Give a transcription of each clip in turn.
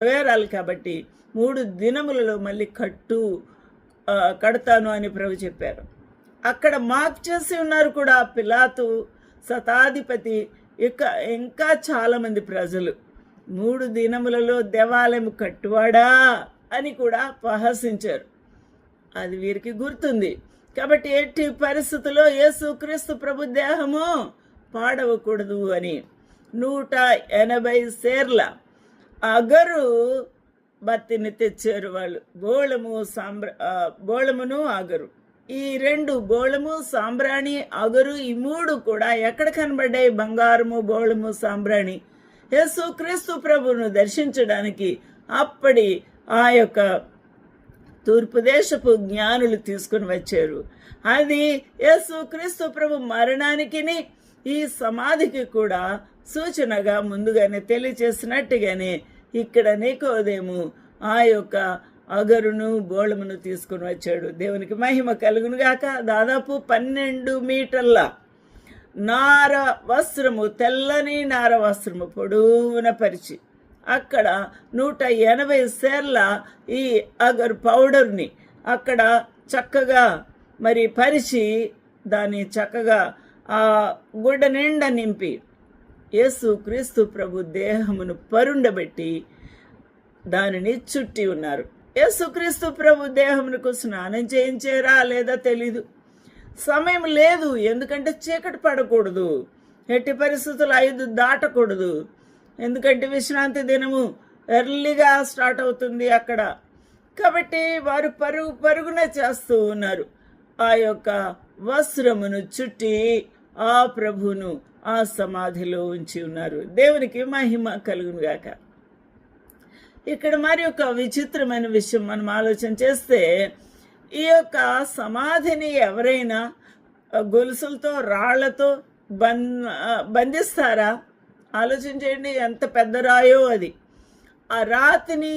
నెరవేరాలి కాబట్టి 3 దినములలో మళ్ళీ కడతాను అని ప్రభు చెప్పారు. అక్కడ మార్క్ చేసి ఉన్నారు కూడా పిలాతు, శతాధిపతి, ఇంకా చాలామంది ప్రజలు 3 దినములలో దేవాలయం కట్టువాడా అని కూడా ప్రహసించారు. అది వీరికి గుర్తుంది. కాబట్టి ఎట్టి పరిస్థితుల్లో యేసుక్రీస్తు ప్రభు దేహము పాడవకూడదు అని 180 సేర్ల అగరు బత్తిని తెచ్చారు వాళ్ళు. బోళమును అగరు, ఈ 2 బోళము, సాంబ్రాణి, అగరు, ఈ 3 కూడా ఎక్కడ కనబడ్డాయి? బంగారము, బోళము, సాంబ్రాణి యేసుక్రీస్తు ప్రభువును దర్శించడానికి అప్పటి ఆ యొక్క తూర్పు దేశపు జ్ఞానులు తీసుకుని వచ్చారు. అది యేసుక్రీస్తు ప్రభు మరణానికి, ఈ సమాధికి కూడా సూచనగా ముందుగానే తెలియచేసినట్టుగానే ఇక్కడ నికోదేము ఆ యొక్క అగరును, బోళమును తీసుకుని వచ్చాడు. దేవునికి మహిమ కలుగును గాక. దాదాపు 12 మీటర్ల నార వస్త్రము, తెల్లని నార వస్త్రము పొడవున పరిచి అక్కడ 180 సేర్ల ఈ అగరు పౌడర్ని అక్కడ చక్కగా మరి పరిచి దాన్ని చక్కగా ఆ గుడ్డ నిండా నింపి యేసుక్రీస్తు ప్రభు దేహమును పరుండబెట్టి దానిని చుట్టి ఉన్నారు. యేసుక్రీస్తు ప్రభు దేహమునకు స్నానం చేయించారా లేదా తెలీదు. సమయం లేదు, ఎందుకంటే చీకటి పడకూడదు, ఎట్టి పరిస్థితులు 5 దాటకూడదు. ఎందుకంటే విశ్రాంతి దినము ఎర్లీగా స్టార్ట్ అవుతుంది అక్కడ. కాబట్టి వారు పరుగున చేస్తూ ఉన్నారు. ఆ యొక్క వస్త్రమును చుట్టి ఆ ప్రభువును ఆ సమాధిలో ఉంచి ఉన్నారు. దేవునికి మహిమ కలుగును గాక. ఇక్కడ మరి ఒక విచిత్రమైన విషయం మనం ఆలోచన చేస్తే, ఈ యొక్క సమాధిని ఎవరైనా గొలుసులతో, రాళ్లతో బంధిస్తారా? ఆలోచన చేయండి, ఎంత పెద్ద రాయో అది. ఆ రాతిని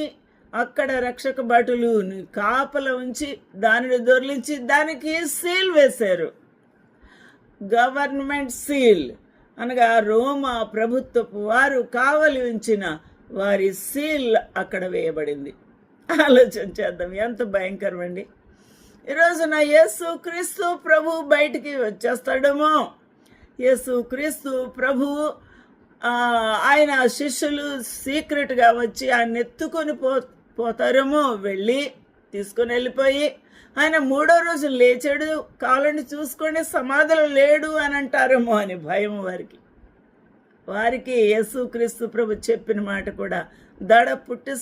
అక్కడ రక్షక భటులు కాపల ఉంచి దానిని దొర్లించి దానికి సీల్ వేశారు. గవర్నమెంట్ సీల్ అనగా రోమా ప్రభుత్వపు వారు కావలి ఉంచిన వారి సీల్ అక్కడ వేయబడింది. ఆలోచన చేద్దాం, ఎంత భయంకరమండి. ఈరోజున యేసుక్రీస్తు ప్రభు బయటికి వచ్చేస్తాడేమో, యేసుక్రీస్తు ప్రభు ఆయన శిష్యులు సీక్రెట్గా వచ్చి ఆయన ఎత్తుకొని పోతారేమో, వెళ్ళి తీసుకొని వెళ్ళిపోయి ఆయన 3వ రోజు లేచాడు, కావాలని చూసుకొని సమాధిలో లేడు అని అంటారేమో అని భయం వారికి. యేసుక్రీస్తు ప్రభు చెప్పిన మాట కూడా దడ పుట్టి